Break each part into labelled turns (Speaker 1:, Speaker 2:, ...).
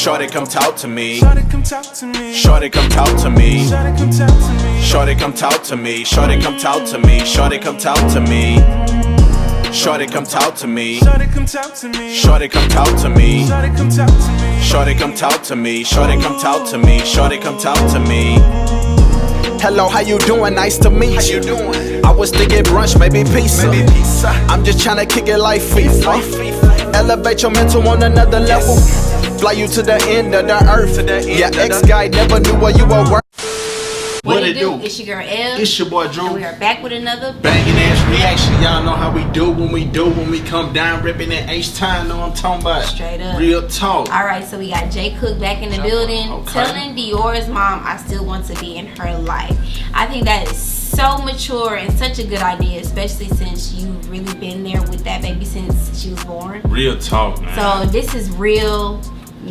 Speaker 1: Shorty, come talk to me. Shorty, come talk to me. Shorty, come talk to me. Shorty, come talk to me. Shorty, come talk to me. Shorty, come talk to me. Shorty, come talk to me. Shorty, come talk to me. Shorty, come talk to me. Shorty, come talk to me. Shorty, come talk to me. Shorty, come talk to me. Shorty, come talk to me. Hello, how you doing? Nice to meet you. How you doing? I was thinking brunch, maybe pizza. I'm just tryna kick it like FIFA. Elevate your mental on another level. Fly you to the end of the earth. Your ex-guy never knew where you were worth.
Speaker 2: What it do? It's your girl L.
Speaker 1: It's your boy Drew.
Speaker 2: And we are back with another
Speaker 1: banging ass reaction. Y'all know how we do when we come down ripping that H-time. Know what I'm talking about?
Speaker 2: Straight up.
Speaker 1: Real talk.
Speaker 2: Alright, so we got jcook back in the building. Telling Dior's mom I still want to be in her life. I think that is so mature and such a good idea, especially since you've really been there with that baby since she was born.
Speaker 1: Real talk, man.
Speaker 2: So this is real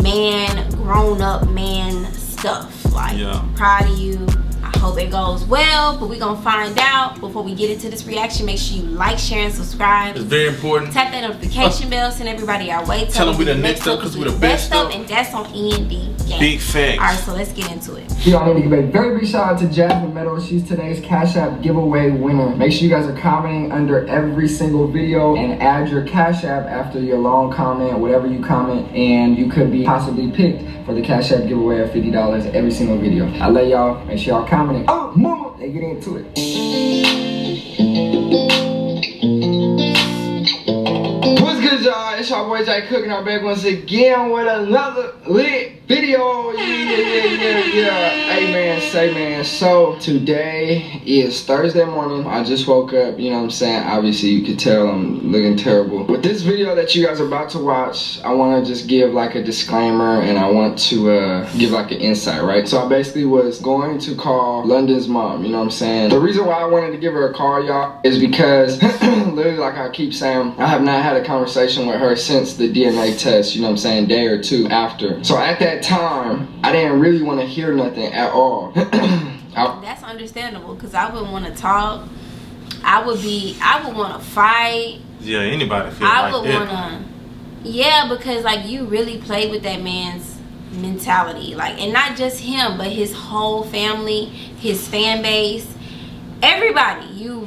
Speaker 2: man, grown up man stuff. Like, I'm proud of you. I hope it goes well, but we're gonna find out. Before we get into this reaction, make sure you like, share, and subscribe.
Speaker 1: It's very important.
Speaker 2: Tap that notification bell, send everybody our way.
Speaker 1: Tell them we the next up because we the best up.
Speaker 2: And that's on END Gang.
Speaker 1: Big facts.
Speaker 2: Alright, so let's get into it.
Speaker 3: Y'all need to give a very big shout out to Jasmine Meadows. She's today's Cash App giveaway winner. Make sure you guys are commenting under every single video and add your Cash App after your long comment, whatever you comment, and you could be possibly picked for the Cash App giveaway of $50 every single video. I love y'all. Make sure y'all commenting. Oh, mama! Let's get into it. What's good, y'all? It's your boy jcook, and I'm back once again with another lit video. Yeah. Hey man, say man. So today is Thursday morning. I just woke up, you know what I'm saying? Obviously you could tell I'm looking terrible. With this video that you guys are about to watch, I want to just give like a disclaimer, and I want to give like an insight, right? So I basically was going to call London's mom, you know what I'm saying? The reason why I wanted to give her a call, y'all, is because literally, like I keep saying, I have not had a conversation with her since the DNA test, you know what I'm saying, day or two after. So at that time, I didn't really want to hear nothing at all.
Speaker 2: That's understandable, because I wouldn't want to talk. I would want to fight.
Speaker 1: Yeah, anybody feel like that. I would want
Speaker 2: to, yeah, because like you really play with that man's mentality, like, and not just him, but his whole family, his fan base, everybody. You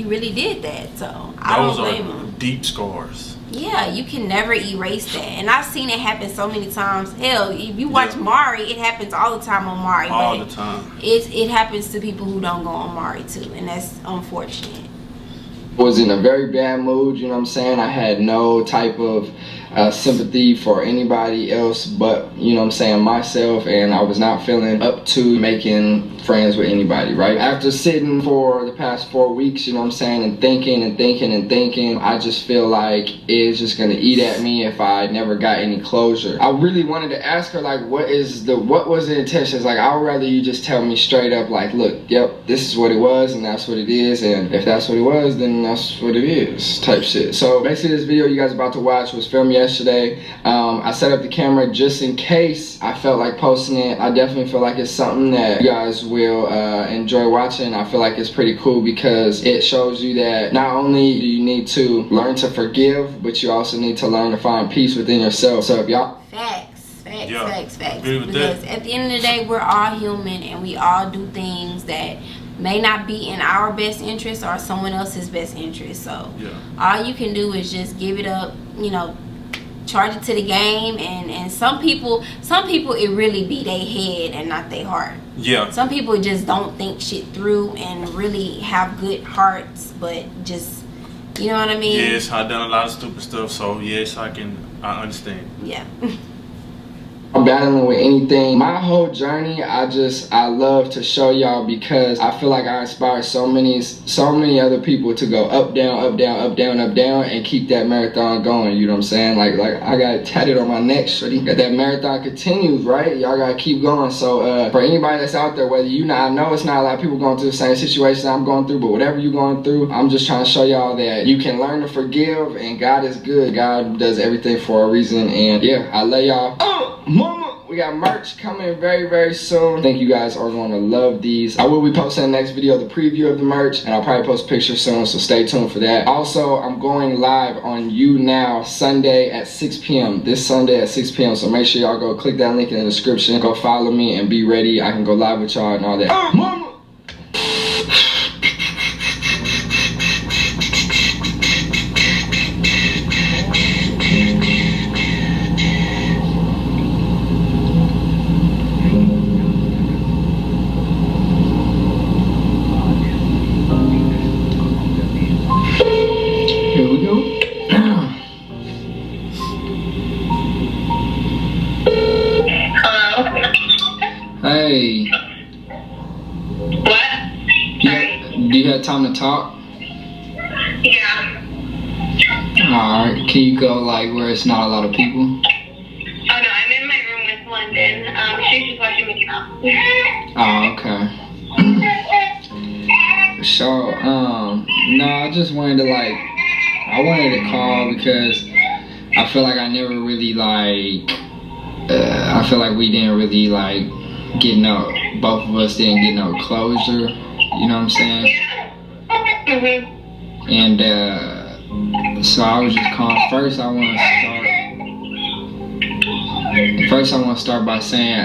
Speaker 2: really did that. So I don't blame him.
Speaker 1: Deep scars.
Speaker 2: Yeah, you can never erase that. And I've seen it happen so many times. Hell, if you watch Mari, it happens all the time on Mari.
Speaker 1: All the time.
Speaker 2: It happens to people who don't go on Mari too, and that's unfortunate.
Speaker 3: I was in a very bad mood, you know what I'm saying? I had no type of sympathy for anybody else but, you know what I'm saying, myself, and I was not feeling up to making friends with anybody, right? After sitting for the past 4 weeks, you know what I'm saying, and thinking, I just feel like it's just gonna eat at me if I never got any closure. I really wanted to ask her, like, what was the intentions? Like, I would rather you just tell me straight up, like, look, yep, this is what it was and that's what it is, and if that's what it was, then that's what it is, type shit. So basically this video you guys are about to watch was filmed yesterday. I set up the camera just in case I felt like posting it. I definitely feel like it's something that you guys will enjoy watching. I feel like it's pretty cool because it shows you that not only do you need to learn to forgive, but you also need to learn to find peace within yourself. So if y'all
Speaker 2: Facts.
Speaker 1: Agree with
Speaker 2: because
Speaker 1: that.
Speaker 2: at the end of the day, we're all human and we all do things that may not be in our best interest or someone else's best interest. So all you can do is just give it up, you know, charge it to the game, and some people it really be their head and not their heart.
Speaker 1: Yeah.
Speaker 2: Some people just don't think shit through and really have good hearts, but just, you know what I mean?
Speaker 1: Yes, I've done a lot of stupid stuff, so yes, I understand.
Speaker 2: Yeah.
Speaker 3: I'm battling with anything. My whole journey, I love to show y'all because I feel like I inspire so many other people to go up, down, up, down, up, down, up, down, and keep that marathon going. You know what I'm saying? Like I got it tatted on my neck, shorty. That marathon continues, right? Y'all gotta keep going. So for anybody that's out there, whether you know, I know it's not a lot of people going through the same situation I'm going through, but whatever you're going through, I'm just trying to show y'all that you can learn to forgive, and God is good. God does everything for a reason, and yeah, I love y'all. Mama! we got merch coming very, very soon. I think you guys are going to love these. I will be posting the next video, the preview of the merch, and I'll probably post pictures soon, so stay tuned for that. Also, I'm going live on YouNow Sunday at 6 p.m. This Sunday at 6 p.m. So make sure y'all go click that link in the description. Go follow me and be ready. I can go live with y'all and all that. Oh, mama! Here we go.
Speaker 4: Hello?
Speaker 3: Hey.
Speaker 4: What? Sorry.
Speaker 3: Do you have time to talk?
Speaker 4: Yeah.
Speaker 3: Alright, can you go like where it's not a lot of people?
Speaker 4: Oh no, I'm in my room with London. She's just watching Mickey Mouse.
Speaker 3: Oh, okay. So, no, I just wanted to I wanted to call because I feel like I never really I feel like we didn't really get both of us didn't get no closure, you know what I'm saying?
Speaker 4: Mhm.
Speaker 3: And, so I was just calling. First I want to start by saying,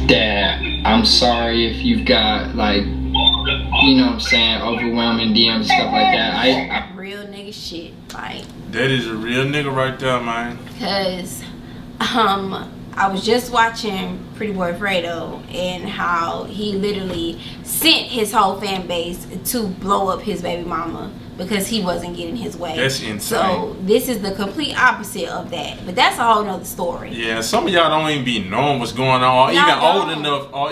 Speaker 3: that I'm sorry if you've got you know what I'm saying, overwhelming DMs and stuff like that. I
Speaker 2: Real nigga shit, like.
Speaker 5: That is a real nigga right there, man.
Speaker 2: Cause I was just watching Pretty Boy Fredo and how he literally sent his whole fan base to blow up his baby mama because he wasn't getting his way.
Speaker 5: That's insane.
Speaker 2: So this is the complete opposite of that. But that's a whole nother story.
Speaker 5: Yeah, some of y'all don't even be knowing what's going on, or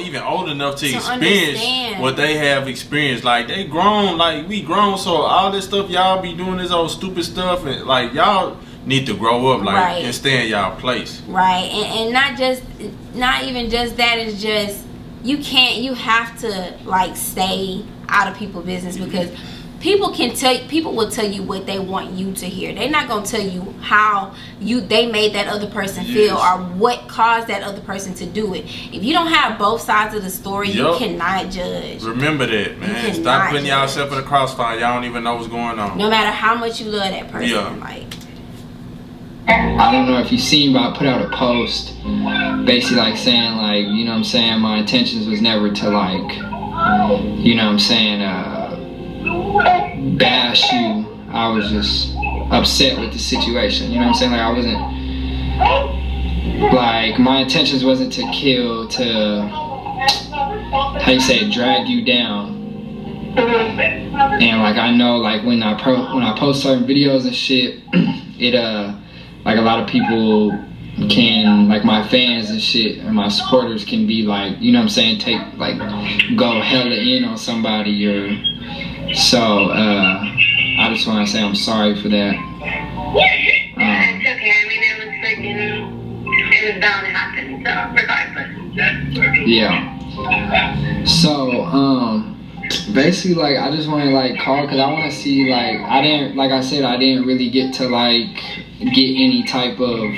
Speaker 5: even old enough to experience
Speaker 2: understand
Speaker 5: what they have experienced. Like they grown, we grown, so all this stuff y'all be doing this old stupid stuff, and y'all need to grow up,
Speaker 2: Right.
Speaker 5: and stay in y'all place.
Speaker 2: Right, and not even just that, it's just you have to stay out of people's business because people will tell you what they want you to hear. They're not gonna tell you how they made that other person feel or what caused that other person to do it. If you don't have both sides of the story, you cannot judge.
Speaker 5: Remember that, man. Stop putting yourself in the crossfire. Y'all don't even know what's going on.
Speaker 2: No matter how much you love that person,
Speaker 3: I don't know if you've seen, but I put out a post basically saying you know what I'm saying, my intentions was never to you know what I'm saying, bash you. I was just upset with the situation, you know what I'm saying, I wasn't my intentions wasn't to kill, to drag you down. And I know when I post certain videos and shit, it a lot of people can, my fans and shit and my supporters can be you know what I'm saying, go hella in on somebody, or so I just want to say I'm sorry for that.
Speaker 4: It's okay. I mean, it was bound to happen, so regardless.
Speaker 3: Yeah. So basically I just want to call because I want to see I didn't, I said, I didn't really get to get any type of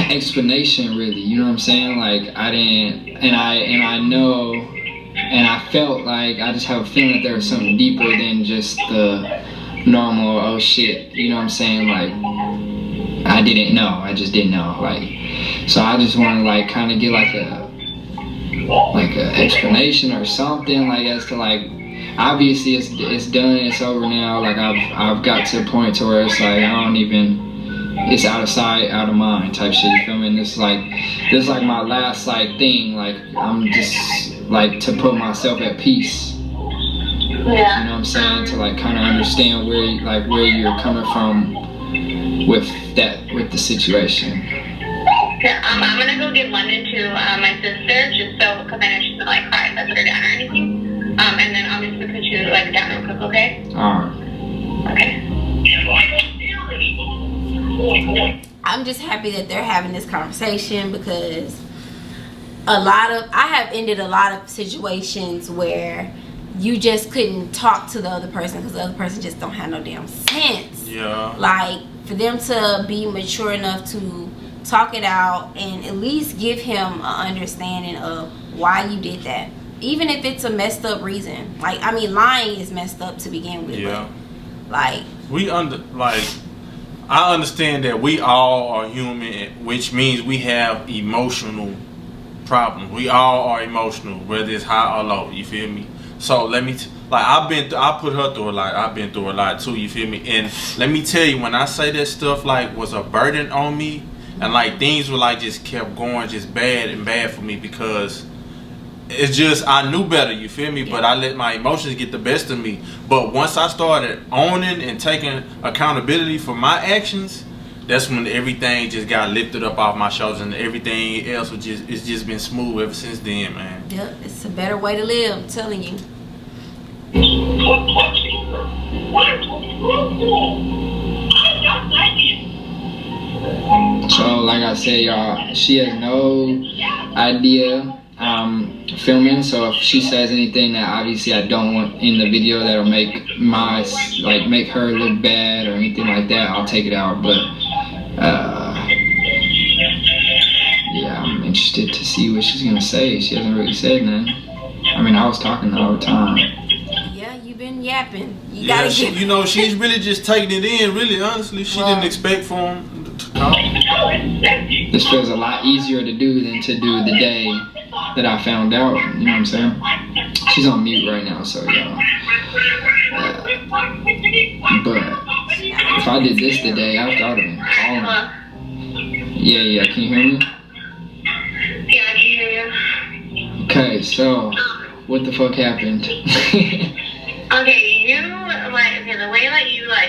Speaker 3: explanation really, you know what I'm saying, I didn't, and I know, and I felt I just have a feeling that there was something deeper than just the normal oh shit, you know what I'm saying, I didn't know, I just didn't know, so I just want to kind of get a explanation or something, as to obviously it's done, it's over now, I've got to a point to where it's I don't even, it's out of sight, out of mind type shit, you feel me? And this is my last thing, I'm just to put myself at peace.
Speaker 4: Yeah.
Speaker 3: You know what I'm saying? To kind of understand where you're coming from with the situation.
Speaker 4: Yeah, I'm gonna go give London to my sister, just so, because I know she's gonna cry if I put her down or anything. And then I'm just gonna put you down real quick, okay?
Speaker 3: Alright.
Speaker 4: Okay.
Speaker 2: I'm just happy that they're having this conversation because I have ended a lot of situations where you just couldn't talk to the other person because the other person just don't have no damn sense.
Speaker 5: Yeah.
Speaker 2: for them to be mature enough to talk it out and at least give him an understanding of why you did that, even if it's a messed up reason. Like, I mean, lying is messed up to begin with.
Speaker 5: Yeah.
Speaker 2: Like,
Speaker 5: I understand that we all are human, which means we have emotional problems. We all are emotional, whether it's high or low. You feel me? So let me I put her through a lot. I've been through a lot too. You feel me? And let me tell you, when I say that stuff like was a burden on me, and like things were like just kept going just bad and bad for me, because it's just, I knew better, you feel me? But I let my emotions get the best of me. But once I started owning and taking accountability for my actions, that's when everything just got lifted up off my shoulders, and everything else was just, it's just been smooth ever since then, man.
Speaker 2: Yep, it's a better way to live, I'm telling you.
Speaker 3: So like I said, y'all, she has no idea I'm filming, so if she says anything that obviously I don't want in the video that'll make make her look bad or anything like that, I'll take it out. But yeah, I'm interested to see what she's gonna say. She hasn't really said nothing. I mean, I was talking the whole time.
Speaker 2: Yeah, you've been yapping.
Speaker 5: You know, she's really just taking it in, really, honestly. She didn't expect for him to talk.
Speaker 3: This feels a lot easier to do than to do the day that I found out, you know what I'm saying? She's on mute right now, so y'all. But if I did this the day after, I would have been calling. Yeah, can you hear me?
Speaker 4: Yeah, I can hear you.
Speaker 3: Okay, so what the fuck happened?
Speaker 4: Okay, the way that you I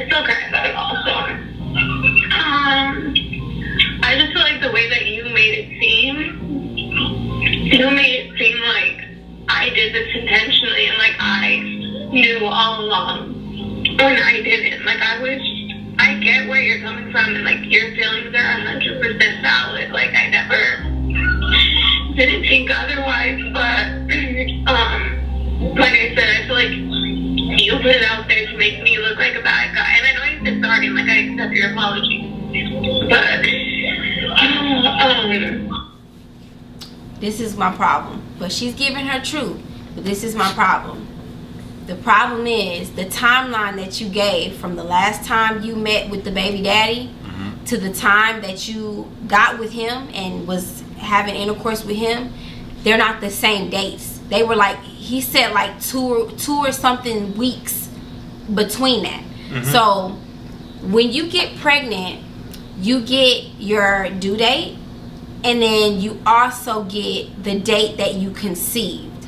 Speaker 4: still cry about it all, so. I just feel like the way that you made it seem like I did this intentionally and like I knew all along when I didn't. Like, I get where you're coming from, and like your feelings are 100% valid. Like, I never didn't think otherwise, but like I said, I feel like you put it out there to make me look like a bad guy, and I know you said sorry, and like I accept your apology, but
Speaker 2: this is my problem. But she's giving her truth, but this is my problem. The problem is the timeline that you gave from the last time you met with the baby daddy to the time that you got with him and was having intercourse with him. They're not the same dates. They were like, he said like two or something weeks between that. So when you get pregnant, you get your due date, and then you also get the date that you conceived.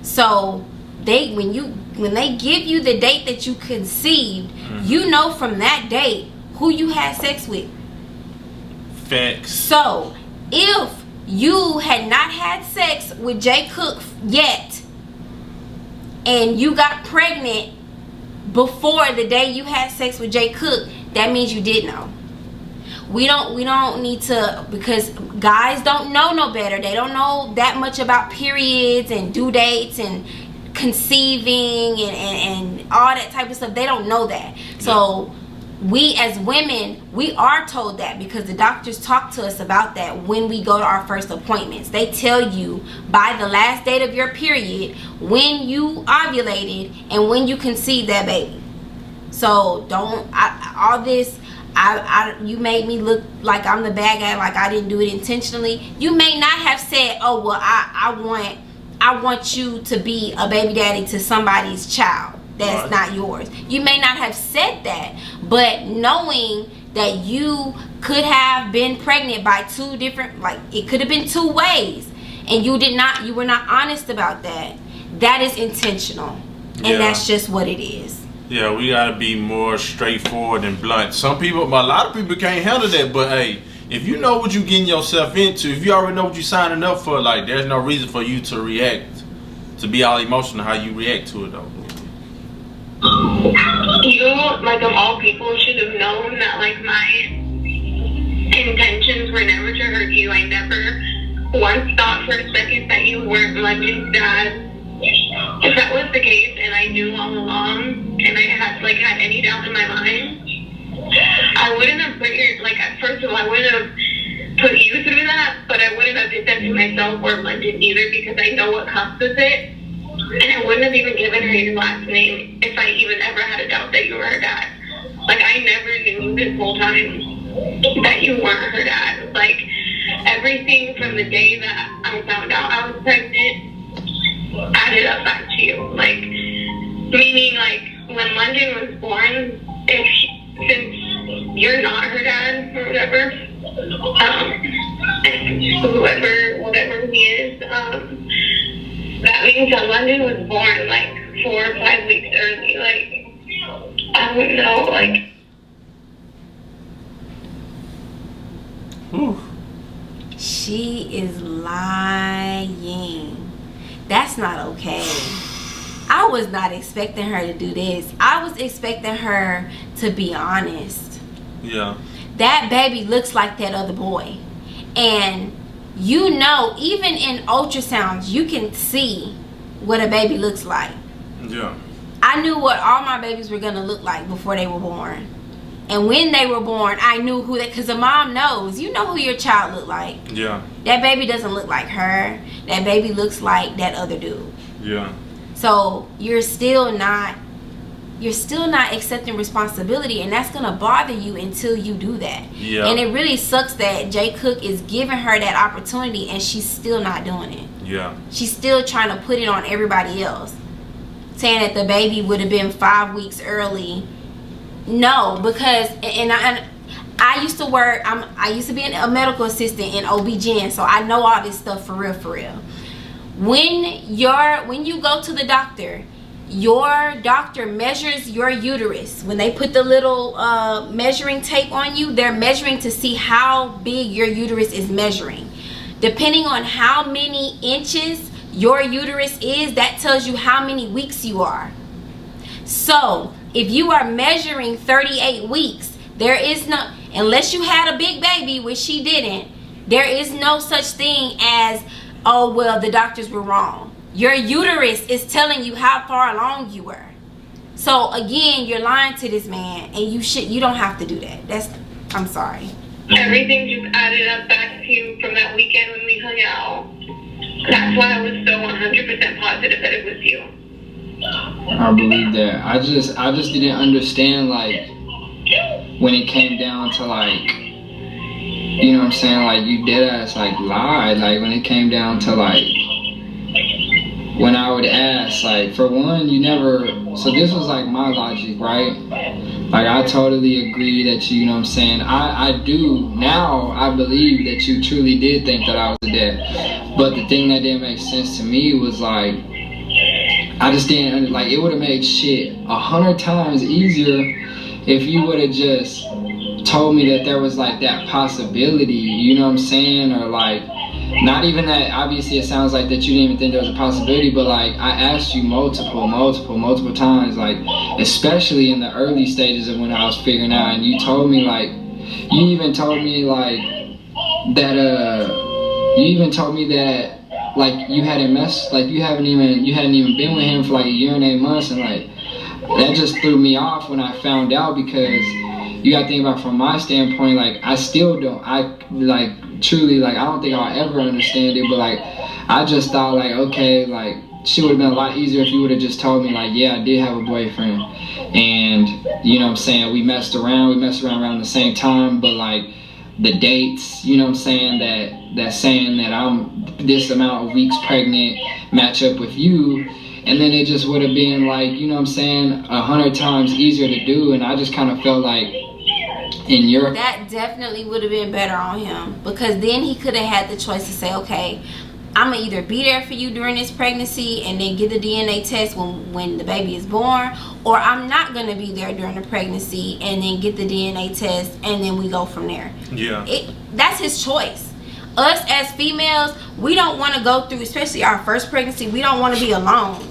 Speaker 2: So when they give you the date that you conceived, you know from that date who you had sex with.
Speaker 5: Facts.
Speaker 2: So if you had not had sex with jcook yet, and you got pregnant before the day you had sex with jcook, that means you did know. We don't need to, because guys don't know no better. They don't know that much about periods and due dates and conceiving and all that type of stuff. They don't know that. So we as women, we are told that because the doctors talk to us about that when we go to our first appointments. They tell you by the last date of your period when you ovulated and when you conceived that baby. So you made me look like I'm the bad guy, like I didn't do it intentionally. You may not have said, oh well, I want you to be a baby daddy to somebody's child that's not yours. You may not have said that, but knowing that you could have been pregnant by two different, like it could have been two ways, and you were not honest about that. That is intentional, and that's just what it is.
Speaker 5: Yeah, we gotta be more straightforward and blunt. A lot of people can't handle that, but hey, if you know what you're getting yourself into, if you already know what you're signing up for, like there's no reason for you to react, to be all emotional how you react to it though.
Speaker 4: You, like of all people, should have known that like my intentions were never to hurt you. I never once thought for a second that you weren't Legend's dad. If that was like had any doubt in my mind, I wouldn't have first of all, I wouldn't have put you through that, but I wouldn't have did that to myself or London either, because I know what comes with it. And I wouldn't have even given her your last name if I even ever had a doubt that you were her dad. Like, I never knew this whole time that you weren't her dad. Like, everything from the day that I found out I was pregnant added up back to you. Like, meaning, like, when London was born, since you're not her dad or whatever, whatever he is, that means that London was born like 4 or 5 weeks early. Like, I don't know, like.
Speaker 5: Whew.
Speaker 2: She is lying. That's not okay. I was not expecting her to do this. I was expecting her to be honest.
Speaker 5: Yeah.
Speaker 2: That baby looks like that other boy. And you know, even in ultrasounds, you can see what a baby looks like.
Speaker 5: Yeah.
Speaker 2: I knew what all my babies were going to look like before they were born. And when they were born, I knew who because a mom knows. You know who your child looked like.
Speaker 5: Yeah.
Speaker 2: That baby doesn't look like her. That baby looks like that other dude.
Speaker 5: Yeah.
Speaker 2: So you're still not accepting responsibility, and that's gonna bother you until you do that.
Speaker 5: Yeah.
Speaker 2: And it really sucks that jcook is giving her that opportunity and she's still not doing it.
Speaker 5: Yeah.
Speaker 2: She's still trying to put it on everybody else, saying that the baby would have been 5 weeks early. No, because I used to work. I used to be a medical assistant in OB-GYN, so I know all this stuff for real. When you go to the doctor, your doctor measures your uterus. When they put the little measuring tape on you, they're measuring to see how big your uterus is measuring. Depending on how many inches your uterus is, that tells you how many weeks you are. So if you are measuring 38 weeks, there is no, unless you had a big baby, which she didn't, there is no such thing as, oh, well, the doctors were wrong. Your uterus is telling you how far along you were. So again, you're lying to this man, and you don't have to do that. I'm sorry.
Speaker 4: Everything just added up back to you from that weekend when we hung out. That's why I was so 100% positive that it was you.
Speaker 3: I believe that. I just didn't understand, like, when it came down to, like, you know what I'm saying, like, you deadass, like, lied, like, when it came down to, like, when I would ask, like, for one, you never, so this was, like, my logic, right? Like, I totally agree that you know what I'm saying, I do, now, I believe that you truly did think that I was a dad, but the thing that didn't make sense to me was, like, I just didn't, like, it would have made shit 100 times easier if you would have just told me that there was, like, that possibility, you know what I'm saying, or, like, not even that, obviously it sounds like that you didn't even think there was a possibility, but, like, I asked you multiple times, like, especially in the early stages of when I was figuring out, and you told me, like, you even told me, like, that, like, you hadn't you hadn't even been with him for, like, 1 year and 8 months, and, like, that just threw me off when I found out, because you gotta think about from my standpoint, like, I still don't, truly, like, I don't think I'll ever understand it, but, like, I just thought, like, okay, like, shit would have been a lot easier if you would have just told me, like, yeah, I did have a boyfriend, and, you know what I'm saying, we messed around around the same time, but, like, the dates, you know what I'm saying, that saying that I'm this amount of weeks pregnant match up with you, and then it just would have been, like, you know what I'm saying, 100 times easier to do, and I just kind of felt like that
Speaker 2: definitely would have been better on him, because then he could have had the choice to say, okay, I'm gonna either be there for you during this pregnancy and then get the DNA test when the baby is born, or I'm not gonna be there during the pregnancy and then get the DNA test and then we go from there.
Speaker 5: Yeah.
Speaker 2: That's his choice. Us as females, we don't want to go through, especially our first pregnancy, we don't want to be alone.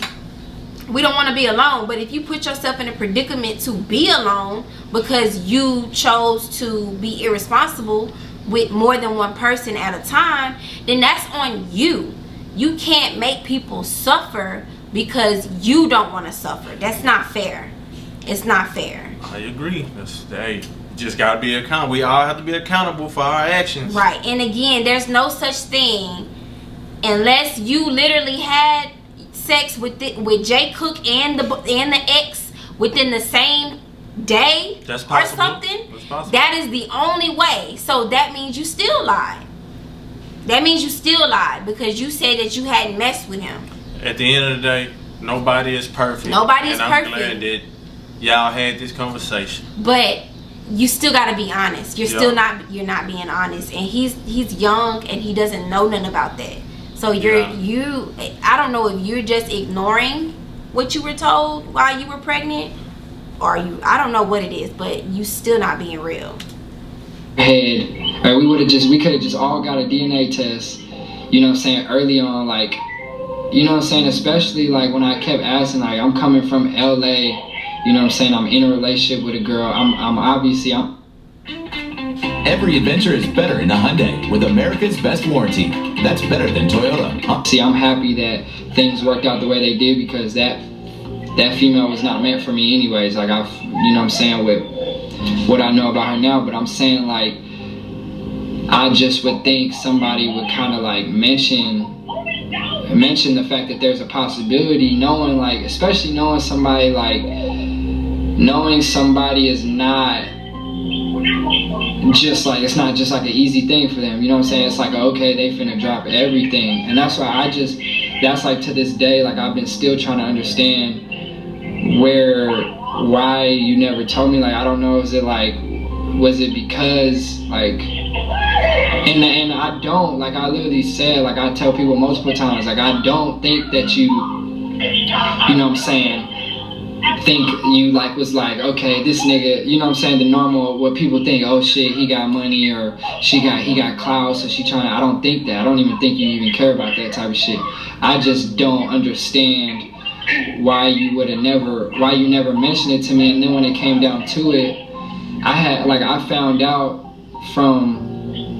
Speaker 2: But if you put yourself in a predicament to be alone because you chose to be irresponsible with more than one person at a time, then that's on you. You can't make people suffer because you don't want to suffer. That's not fair. It's not fair.
Speaker 5: I agree. Hey, just gotta be accountable. We all have to be accountable for our actions.
Speaker 2: Right. And again, there's no such thing unless you literally had sex with jcook and the ex within the same day
Speaker 5: That's
Speaker 2: or
Speaker 5: possible.
Speaker 2: something.
Speaker 5: That's possible.
Speaker 2: That is the only way. So that means you still lied. That means you still lied because you said that you hadn't messed with him.
Speaker 5: At the end of the day, nobody is perfect.
Speaker 2: Nobody is
Speaker 5: and I'm
Speaker 2: perfect.
Speaker 5: glad that y'all had this conversation.
Speaker 2: But you still gotta be honest. You're
Speaker 5: Yeah.
Speaker 2: still not. You're not being honest, and he's young and he doesn't know nothing about that. So I don't know if you're just ignoring what you were told while you were pregnant, or I don't know what it is, but you still not being real.
Speaker 3: We could have just all got a DNA test, you know what I'm saying, early on, like, you know what I'm saying, especially like when I kept asking, like, I'm coming from LA, you know what I'm saying, I'm in a relationship with a girl, I'm obviously
Speaker 6: Every adventure is better in a Hyundai with America's best warranty. That's better than Toyota.
Speaker 3: See, I'm happy that things worked out the way they did because that female was not meant for me anyways. Like, you know what I'm saying, with what I know about her now, but I'm saying, like, I just would think somebody would kind of like mention the fact that there's a possibility, knowing, like, especially knowing somebody is not just like, it's not just like an easy thing for them, you know what I'm saying? It's like, okay, they finna drop everything. And that's why that's like, to this day, like, I've been still trying to understand why you never told me. Like, I don't know, was it because, like, and I don't, like, I literally said, like, I tell people multiple times, like, I don't think that you know what I'm saying, think you, like, was like, okay, this nigga, you know what I'm saying, the normal, what people think, oh shit, he got money, or he got clout, so she trying to, I don't think that. I don't even think you even care about that type of shit. I just don't understand why you never mentioned it to me. And then when it came down to it, I found out from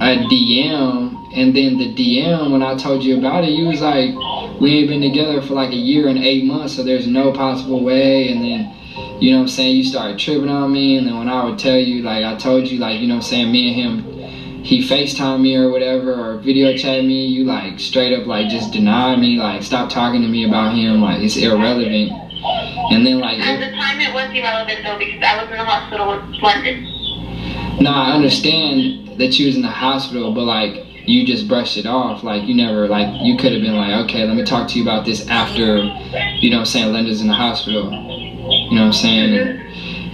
Speaker 3: a DM, and then the DM, when I told you about it, you was like, we ain't been together for like a year and 8 months, so there's no possible way. And then, you know what I'm saying, you started tripping on me. And then when I would tell you, like, I told you, like, you know what I'm saying, me and him, he FaceTimed me or whatever, or video chat me, you, like, straight up, like, just denied me, like, stop talking to me about him, like, it's irrelevant. And then, like,
Speaker 4: at the time it was irrelevant though, because I was in the hospital with London.
Speaker 3: No, I understand that you was in the hospital, but, like, you just brushed it off. Like, you never, like, you could have been like, okay, let me talk to you about this after, you know what I'm saying, Linda's in the hospital. You know what I'm saying?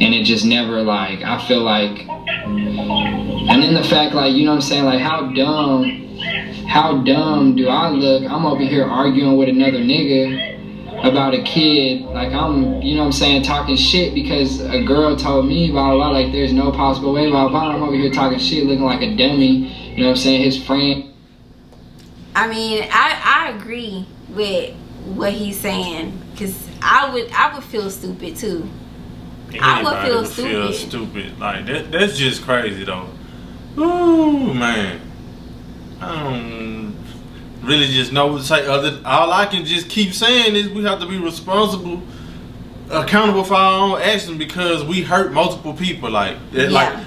Speaker 3: And it just never, like, I feel like, and then the fact, like, you know what I'm saying, like, how dumb do I look? I'm over here arguing with another nigga about a kid, like, I'm, you know what I'm saying, talking shit because a girl told me, blah, blah, like, there's no possible way, blah, blah. I'm over here talking shit, looking like a dummy, you know what I'm saying, his friend.
Speaker 2: I mean, I agree with what he's saying, because I would feel stupid too. I would feel
Speaker 5: stupid. Like, that's just crazy though. Ooh, man. I don't really just know what to say. All I can just keep saying is we have to be responsible, accountable for our own actions, because we hurt multiple people. Like,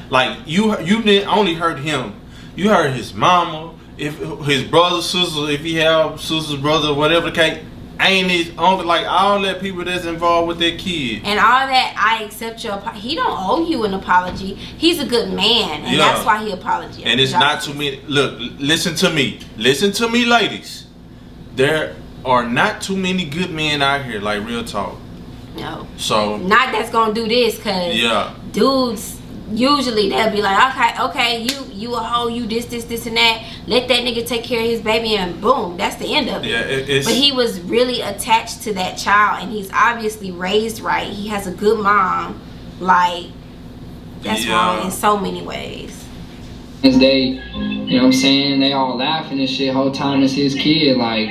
Speaker 5: like you didn't only hurt him. You hurt his mama, if his brother, sister, if he have sister's brother, whatever the case. Ain't his uncle, like, all that people that's involved with their kid. And
Speaker 2: all that, I accept your apology. He don't owe you an apology. He's a good man, and that's why he apologized.
Speaker 5: And it's not too many. Look, listen to me, ladies. There are not too many good men out here, like, real talk.
Speaker 2: No.
Speaker 5: So
Speaker 2: not that's gonna do this, cause dudes usually they'll be like, okay, you a hoe, you this and that. Let that nigga take care of his baby, and boom, that's the end of it.
Speaker 5: Yeah,
Speaker 2: but he was really attached to that child, and he's obviously raised right. He has a good mom. Like, that's wrong in so many ways.
Speaker 3: They, you know what I'm saying, they all laughing and shit whole time it's his kid. Like,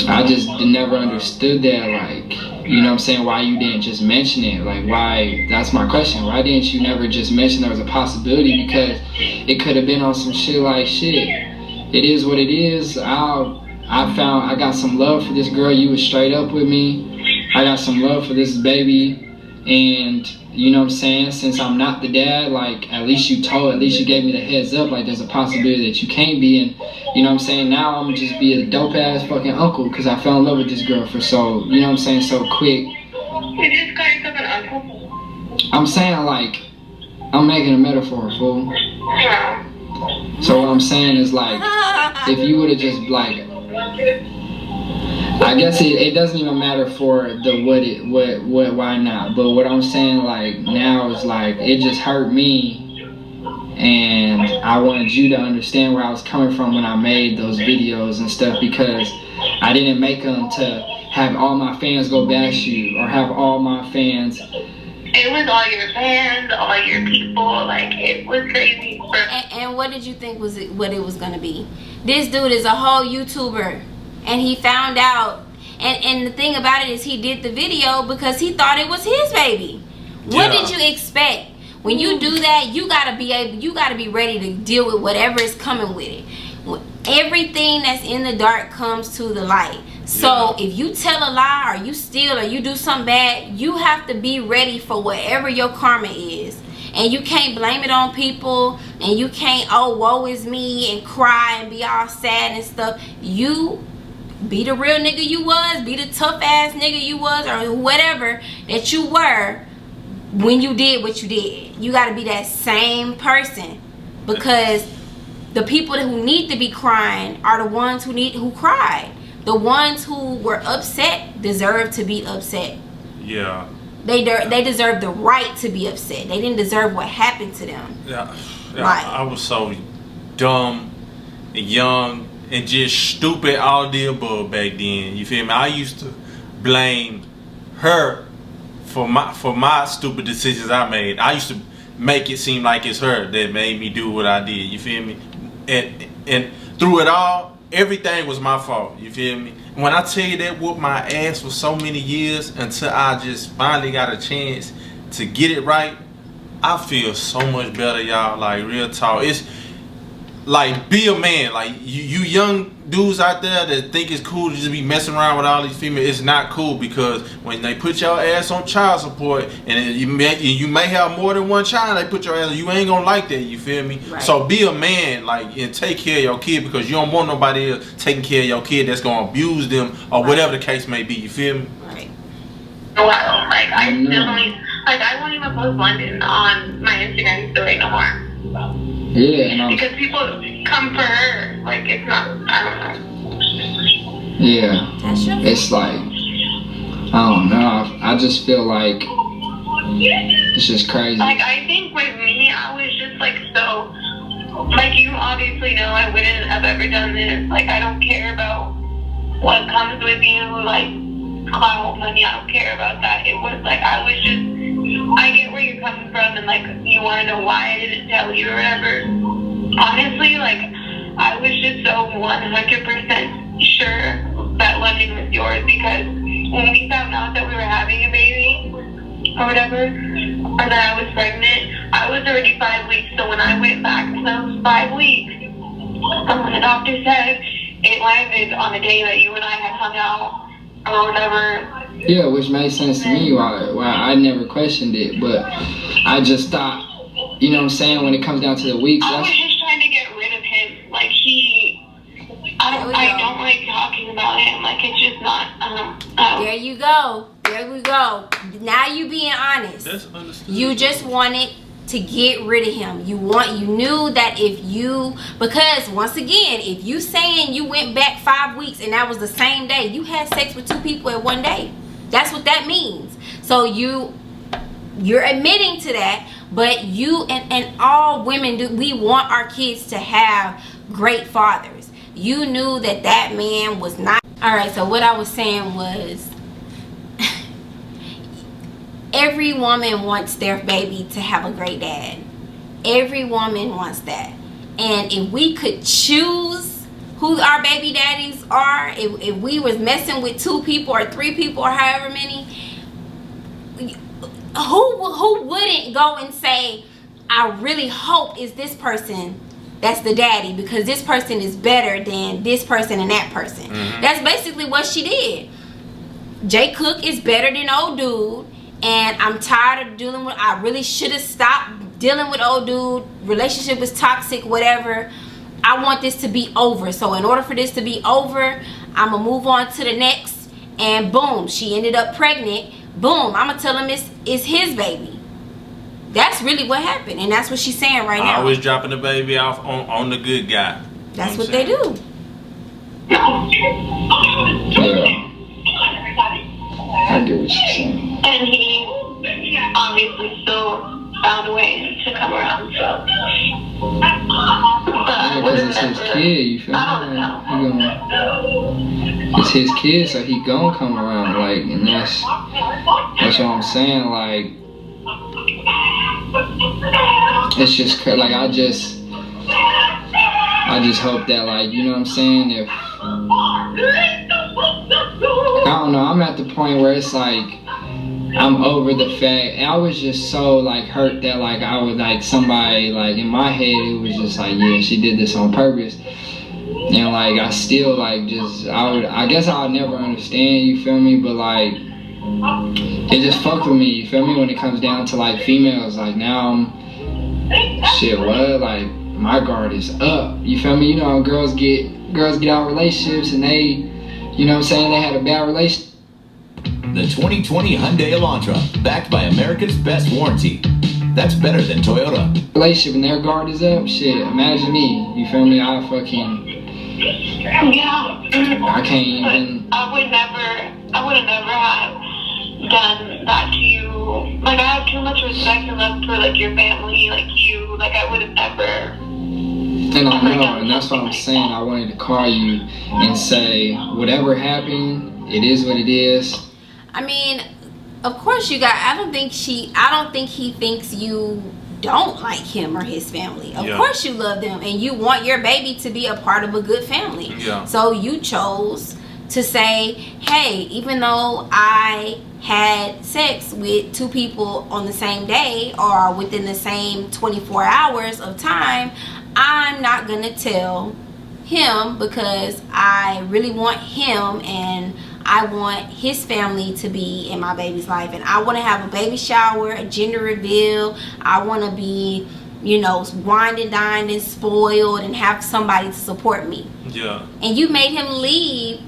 Speaker 3: I just never understood that. Like, you know what I'm saying, why you didn't just mention it? Like, why, that's my question, why didn't you never just mention there was a possibility? Because it could have been on some shit like, shit, it is what it is. I got some love for this girl, you was straight up with me. I got some love for this baby, And you know what I'm saying, since I'm not the dad, like at least you gave me the heads up, like there's a possibility that you can't be. And you know what I'm saying, now I'm just be a dope ass fucking uncle because I fell in love with this girl for so, you know what I'm saying, so quick.
Speaker 4: You just call yourself an uncle?
Speaker 3: I'm saying, like, I'm making a metaphor, fool.
Speaker 4: Yeah.
Speaker 3: So what I'm saying is, like, if you would have just, like, I guess it doesn't even matter for the why not. But what I'm saying, like, now is, like, it just hurt me. And I wanted you to understand where I was coming from when I made those videos and stuff, because I didn't make them to have all my fans go bash you or have all my fans.
Speaker 4: It was all your fans, all your people, like, it was crazy.
Speaker 2: And what did you think what it was gonna be? This dude is a whole YouTuber, and he found out. And the thing about it is, he did the video because he thought it was his baby. What did you expect? When you do that, you gotta be ready to deal with whatever is coming with it. Everything that's in the dark comes to the light. So if you tell a lie or you steal or you do something bad, you have to be ready for whatever your karma is. And you can't blame it on people, and you can't, oh, woe is me, and cry and be all sad and stuff. You be the real nigga you was, be the tough ass nigga you was, or whatever that you were when you did what you did. You got to be that same person, because the people who need to be crying are the ones who cried. The ones who were upset deserve to be upset.
Speaker 5: Yeah.
Speaker 2: They deserve the right to be upset. They didn't deserve what happened to them.
Speaker 5: Yeah.
Speaker 2: Right.
Speaker 5: I was so dumb and young and just stupid, all the above back then. You feel me? I used to blame her for my stupid decisions I made. I used to make it seem like it's her that made me do what I did. You feel me? And through it all, everything was my fault. You feel me? When I tell you that whooped my ass for so many years until I just finally got a chance to get it right, I feel so much better, y'all. Like, real talk. It's like, be a man. Like, you young dudes out there that think it's cool to just be messing around with all these females, it's not cool, because when they put your ass on child support and you may have more than one child, they put your ass, you ain't gonna like that. You feel me?
Speaker 2: Right.
Speaker 5: So be a man, like, and take care of your kid, because you don't want nobody else taking care of your kid that's gonna abuse them or whatever the case may be. You feel me?
Speaker 2: Right.
Speaker 4: Wow, like, I still don't even, like, I won't even post London on my Instagram story no more.
Speaker 3: Yeah,
Speaker 4: because people come for her. Like, it's not, I don't know.
Speaker 3: Yeah.
Speaker 2: That's true.
Speaker 3: It's like, I don't know. I just feel like it's just crazy.
Speaker 4: Like, I think with me, I was just like, so, like, you obviously know I wouldn't have ever done this. Like, I don't care about what comes with you, like, clout, money, I don't care about that. It was like, I was just, I get where you're coming from, and, like, you want to know why I didn't tell you or whatever. Honestly, like, I was just so 100% sure that London was yours, because when we found out that we were having a baby or whatever, or that I was pregnant, I was already 5 weeks. So when I went back to those 5 weeks, when the doctor said it landed on the day that you and I had hung out or whatever.
Speaker 3: Yeah, which made sense to me, why I never questioned it, but I just thought, you know what I'm saying, when it comes down to the weeks,
Speaker 4: I was just trying to get rid of him. Like, I don't like talking about him. Like, it's just not,
Speaker 2: There you go. There we go. Now you being honest.
Speaker 5: That's understood.
Speaker 2: You just wanted to get rid of him. You knew that if you, because once again, if you saying you went back 5 weeks and that was the same day, you had sex with 2 people at one day. That's what that means. So you're admitting to that, but you and all women do, we want our kids to have great fathers. You knew that man was not. All right, so what I was saying was, every woman wants their baby to have a great dad. Every woman wants that. And if we could choose who our baby daddies are, if we was messing with 2 people or 3 people or however many, who wouldn't go and say, I really hope it's this person that's the daddy, because this person is better than this person and that person. Mm-hmm. That's basically what she did. Jcook is better than old dude, and I'm tired of dealing with, I really should have stopped dealing with old dude, relationship was toxic, whatever. I want this to be over. So in order for this to be over, I'm gonna move on to the next. And boom, she ended up pregnant. Boom, I'm gonna tell him it's his baby. That's really what happened, and that's what she's saying right now.
Speaker 5: Always dropping the baby off on the good guy.
Speaker 2: That's what they do.
Speaker 3: Yeah. I get what you're saying.
Speaker 4: And he obviously still found a way to come around, so.
Speaker 3: Yeah, because it's his kid, you feel me? It's his kid, so he gonna come around, like, and that's what I'm saying, like, it's just, like, I just hope that, like, you know what I'm saying, if, I don't know, I'm at the point where it's like, I'm over the fact, I was just so, like, hurt that, like, I would, like, somebody, like, in my head, it was just like, yeah, she did this on purpose. And, like, I still, like, just, I guess I would never understand, you feel me? But, like, it just fucked with me, you feel me? When it comes down to, like, females, like, now I'm, shit, what? Like, my guard is up, you feel me? You know, girls get out of relationships and they, you know what I'm saying, they had a bad relationship.
Speaker 6: The 2020 Hyundai Elantra, backed by America's best warranty. That's better than Toyota.
Speaker 3: Relationship and their guard is up, shit, imagine me, you feel me? I can't even.
Speaker 4: I would have never have done that to you. Like, I have too much respect and love for, like, your family, like, you, like, I would have never.
Speaker 3: And I know, and that's what I'm saying. I wanted to call you and say, whatever happened, it is what it is.
Speaker 2: I mean, of course you got, I don't think he thinks you don't like him or his family. Of course you love them and you want your baby to be a part of a good family. So you chose to say, hey, even though I had sex with two people on the same day or within the same 24 hours of time, I'm not gonna tell him because I really want him and I want his family to be in my baby's life, and I want to have a baby shower, a gender reveal. I want to be, you know, wined and dined and spoiled and have somebody to support me. And you made him leave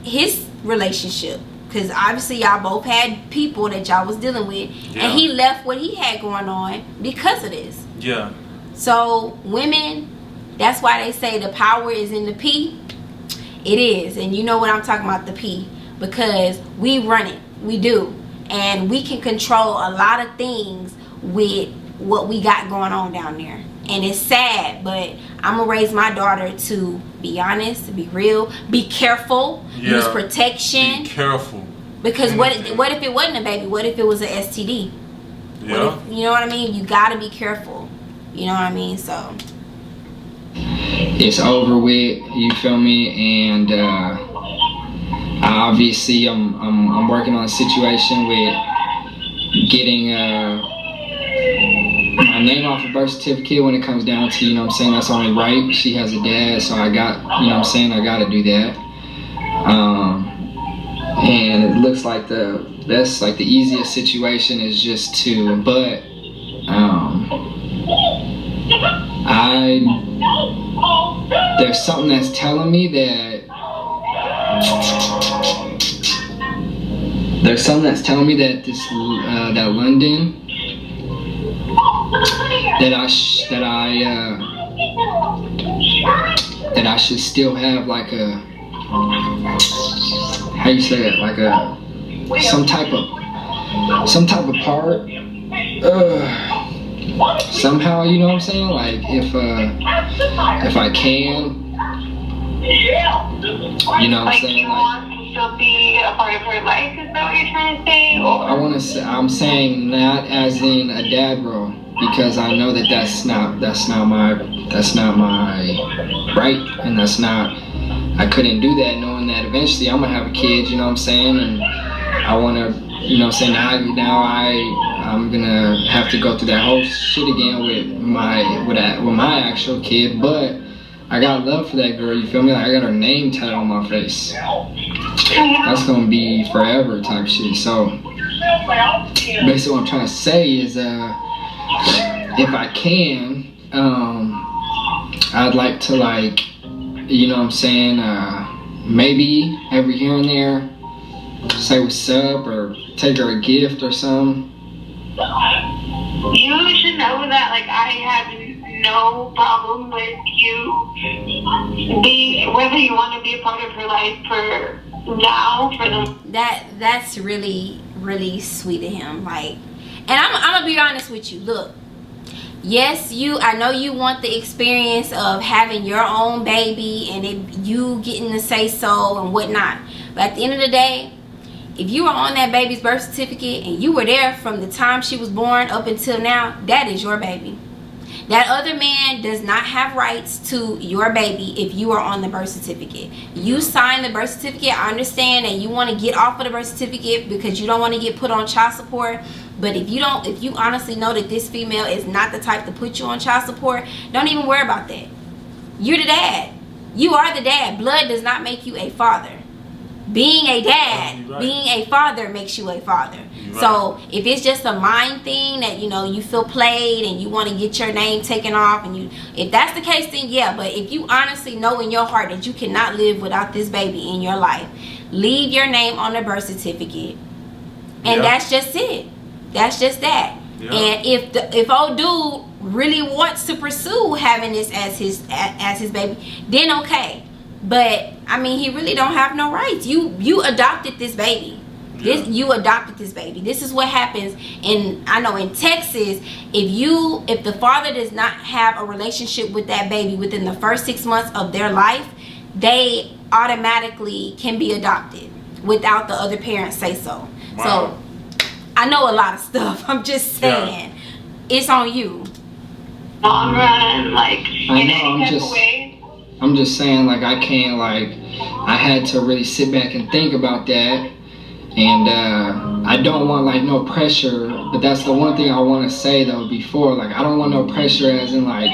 Speaker 2: his relationship because obviously y'all both had people that y'all was dealing with, and he left what he had going on because of this. So women, that's why they say the power is in the P. It is, and you know what I'm talking about, the P, because we run it, we do, and we can control a lot of things with what we got going on down there. And it's sad, but I'm gonna raise my daughter to be honest, be real, be careful, use protection. Be
Speaker 5: careful.
Speaker 2: Because what if it wasn't a baby? What if it was an STD? What if, you know what I mean? You gotta be careful. You know what I mean? So
Speaker 3: it's over with, you feel me? And obviously I'm working on a situation with getting my name off a birth certificate when it comes down to, you know what I'm saying, that's only right. She has a dad, so I got, you know what I'm saying, I gotta do that. And it looks like the best, like the easiest situation is just to, but there's something that's telling me that this that London that I should still have like a, how you say it, like a some type of part somehow, you know what I'm saying, like if I can, you know what I'm saying, like
Speaker 4: still be a part of her life, is that what you're trying to say? Or?
Speaker 3: I'm saying not as in a dad role, because I know that that's not my right, and that's not, I couldn't do that knowing that eventually I'm gonna have a kid, you know what I'm saying, and I wanna, you know what I'm saying, now I'm gonna have to go through that whole shit again with my actual kid, but I got love for that girl, you feel me? Like I got her name tattooed on my face. That's gonna be forever type shit. So basically what I'm trying to say is, if I can, I'd like to, like, you know what I'm saying, maybe every here and there, say what's up or take her a gift or something.
Speaker 4: You should know that, like, I have no problem with you whether you want to be a part of her life for now, for the...
Speaker 2: That's really, really sweet of him. Like, and I'm gonna be honest with you. Look, yes, I know you want the experience of having your own baby and you getting to say so and whatnot. But at the end of the day, if you were on that baby's birth certificate and you were there from the time she was born up until now, that is your baby. That other man does not have rights to your baby if you are on the birth certificate. You signed the birth certificate. I understand that you want to get off of the birth certificate because you don't want to get put on child support. But if you honestly know that this female is not the type to put you on child support, don't even worry about that. You're the dad. You are the dad. Blood does not make you a father. Being a dad, being a father makes you a father. So if it's just a mind thing that, you know, you feel played and you want to get your name taken off, and if that's the case, then yeah. But if you honestly know in your heart that you cannot live without this baby in your life, leave your name on the birth certificate, and that's just it. That's just that. And if old dude really wants to pursue having this as his baby, then okay. But I mean, he really don't have no rights. You adopted this baby. You adopted this baby. This is what happens. And I know in Texas, if the father does not have a relationship with that baby within the first 6 months of their life, they automatically can be adopted without the other parents say so. Wow. So I know a lot of stuff. I'm just saying, it's on you.
Speaker 4: Long run, like, in any type of way.
Speaker 3: I'm just saying, like, I can't, like, I had to really sit back and think about that. And I don't want, like, no pressure. But that's the one thing I want to say, though, before. Like, I don't want no pressure as in, like,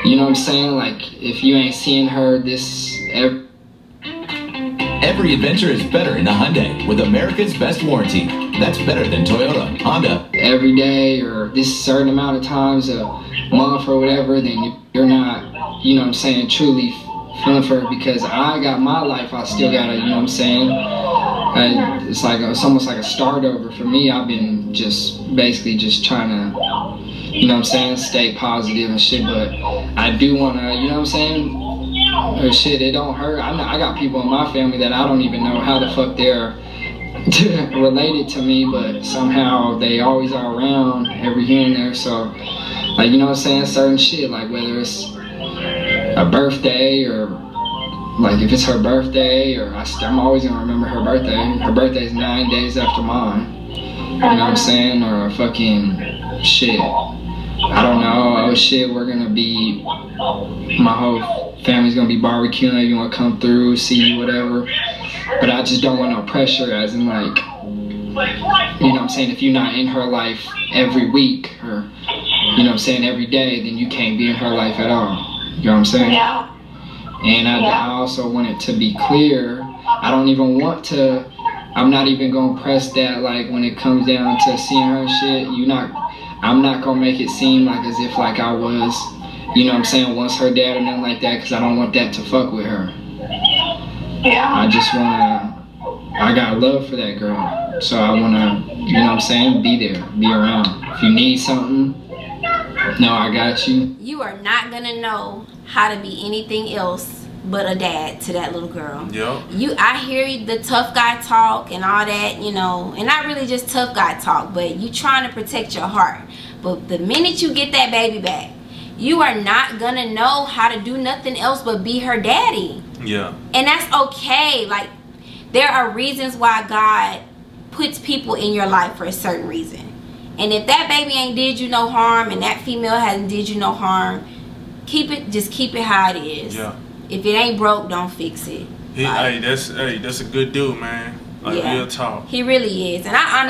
Speaker 3: you know what I'm saying? Like, if you ain't seeing her
Speaker 6: Every adventure is better in a Hyundai with America's best warranty. That's better than Toyota, Honda.
Speaker 3: Every day or this certain amount of times a month or whatever, then you're not, you know what I'm saying, truly feeling for her, because I got my life. I still gotta, you know what I'm saying? It's almost like a start over for me. I've been basically trying to, you know what I'm saying, stay positive and shit, but I do wanna, you know what I'm saying? Shit, it don't hurt. I got people in my family that I don't even know how the fuck they're related to me, but somehow they always are around every here and there. So, like, you know what I'm saying, certain shit, like whether it's a birthday or like if it's her birthday, or I'm always gonna remember her birthday. Her birthday's 9 days after mine. You know what I'm saying? Or fucking shit, I don't know. Oh shit, we're gonna be, my whole family's gonna be barbecuing. You wanna come through, see you, whatever. But I just don't want no pressure, as in, like, you know what I'm saying, if you're not in her life every week, or, you know what I'm saying, every day, then you can't be in her life at all. You know what I'm saying?
Speaker 4: Yeah.
Speaker 3: And I also want it to be clear, I don't even want to, I'm not even gonna press that, like, when it comes down to seeing her shit, I'm not gonna make it seem like as if like I was, you know what I'm saying, once her dad or nothing like that, because I don't want that to fuck with her.
Speaker 4: Yeah.
Speaker 3: I just I got love for that girl. So I wanna, you know what I'm saying, be there, be around. If you need something, no, I got you.
Speaker 2: You are not gonna know how to be anything else but a dad to that little girl.
Speaker 5: Yeah.
Speaker 2: I hear the tough guy talk and all that, you know, and not really just tough guy talk, but you trying to protect your heart. But the minute you get that baby back, you are not gonna know how to do nothing else but be her daddy.
Speaker 5: Yeah.
Speaker 2: And that's okay. Like, there are reasons why God puts people in your life for a certain reason. And if that baby ain't did you no harm, and that female hasn't did you no harm, just keep it how it is.
Speaker 5: Yeah.
Speaker 2: If it ain't broke, don't fix it.
Speaker 5: That's a good dude, man. Like, real talk.
Speaker 2: He really is. And I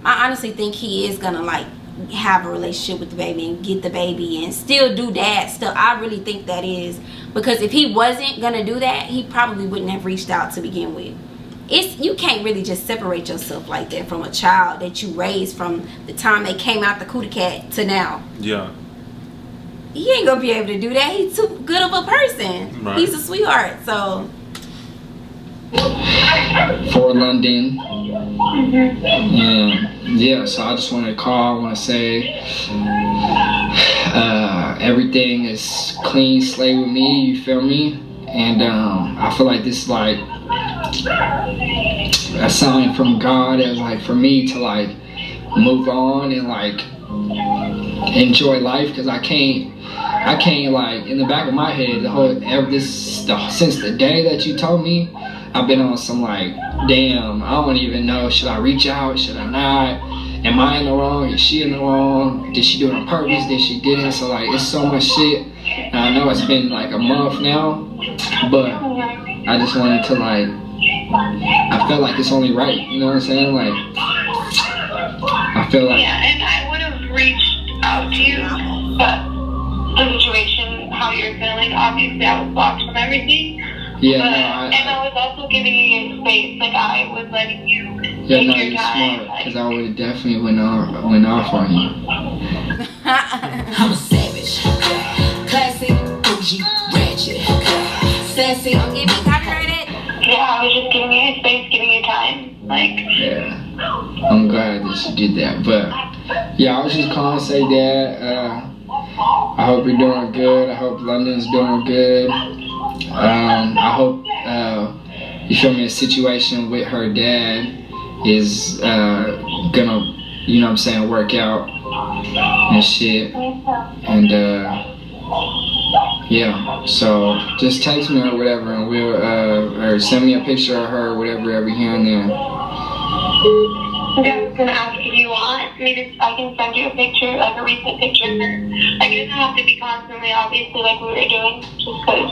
Speaker 2: honestly think he is gonna, like, have a relationship with the baby and get the baby and still do dad stuff. I really think that is, because if he wasn't gonna do that, he probably wouldn't have reached out to begin with. you can't really just separate yourself like that from a child that you raised from the time they came out the cootie cat to now.
Speaker 5: Yeah.
Speaker 2: He ain't gonna be able to do that. He's too good of a person.
Speaker 5: Right.
Speaker 2: He's a sweetheart. So
Speaker 3: for London. Yeah, so I just want to call. I want to say everything is clean slate with me. You feel me? And I feel like this is like a sign from God, as like for me to like move on and like enjoy life, because I can't like, in the back of my head since the day that you told me, I've been on some like, damn, I don't even know, should I reach out, should I not, am I in the wrong, is she in the wrong, did she do it on purpose, did she didn't? So like, it's so much shit, and I know it's been like a month now, but I just wanted to like, I felt like it's only right, you know what I'm saying, like, I feel like,
Speaker 4: yeah, and I would have reached out to you, but the situation, how you're feeling, obviously I was blocked from everything.
Speaker 3: yeah,
Speaker 4: But,
Speaker 3: no,
Speaker 4: and I was also giving you your space, like I was letting you take
Speaker 3: no,
Speaker 4: your
Speaker 3: you're
Speaker 4: time.
Speaker 3: smart, because I would have definitely went off on you.
Speaker 7: I'm a savage, classic, bougie, ratchet, sassy.
Speaker 2: don't get me copyrighted.
Speaker 4: Yeah, I was just giving you your space, giving you time, like.
Speaker 3: Yeah, I'm glad that you did that. But yeah, I was just calling to say that I hope you're doing good. I hope London's doing good. I hope you feel me, a situation with her dad is gonna, you know what I'm saying, work out and shit. And yeah, so just text me or whatever, and we'll or send me a picture of her or whatever every here and there.
Speaker 4: Yeah, I was gonna ask if you want me to, I can send you a picture, like a recent picture of her. Like, it doesn't have to be constantly, obviously, like we were doing, just because,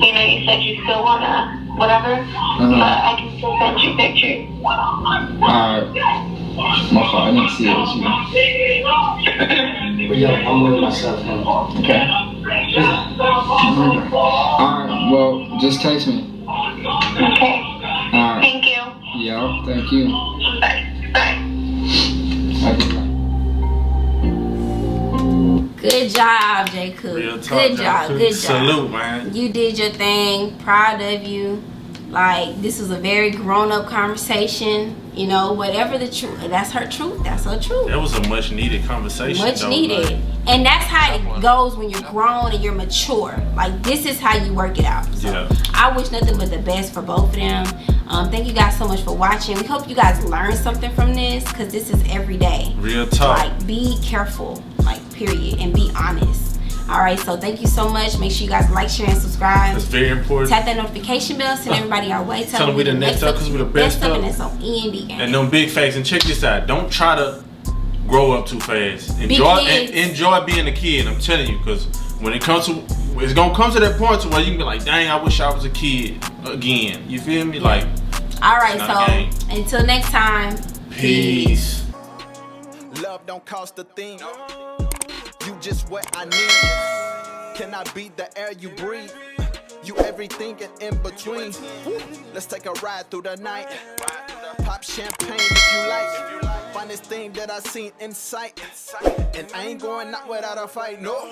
Speaker 4: you know, you said you still wanna, whatever. But I can still send you pictures.
Speaker 3: Alright. My fault, I didn't see it as you.
Speaker 8: But yeah, I'm with myself now.
Speaker 3: Okay. Alright, well, just text me.
Speaker 4: Okay.
Speaker 3: Alright.
Speaker 4: Thank you.
Speaker 3: Yeah, thank you.
Speaker 4: Bye. Bye.
Speaker 3: Okay.
Speaker 2: Good job, jcook.
Speaker 5: Real talk,
Speaker 2: Good job.
Speaker 5: Jcook.
Speaker 2: Good job.
Speaker 5: Salute, man.
Speaker 2: You did your thing. Proud of you. Like, this was a very grown-up conversation. You know, whatever the truth, that's her truth. That's her truth.
Speaker 5: That was a much needed conversation.
Speaker 2: Much
Speaker 5: though,
Speaker 2: needed.
Speaker 5: like,
Speaker 2: And that's how it goes when you're grown and you're mature. Like, this is how you work it out. So
Speaker 5: Yeah.
Speaker 2: I wish nothing but the best for both of them. Thank you guys so much for watching. We hope you guys learned something from this, because this is every day.
Speaker 5: Real talk.
Speaker 2: Like, be careful, like, period, and be honest. All right, so thank you so much. Make sure you guys like, share, and subscribe.
Speaker 5: That's very important.
Speaker 2: Tap that notification bell. Send everybody our way.
Speaker 5: Tell them we the next up, because we the best up.
Speaker 2: And it's on END.
Speaker 5: And them big facts. And check this out. Don't try to grow up too fast.
Speaker 2: kids.
Speaker 5: Enjoy being a kid. I'm telling you, because when it comes to, it's gonna come to that point to where you can be like, dang, I wish I was a kid again. You feel me? Like,
Speaker 2: all right,
Speaker 5: it's not a game.
Speaker 2: so until next time.
Speaker 5: Peace.
Speaker 1: Love don't cost a thing. You just what I need. Can I be the air you breathe? You everything and in between. Let's take a ride through the night. Pop champagne if you like. Finest thing that I seen in sight. And I ain't going out without a fight, no.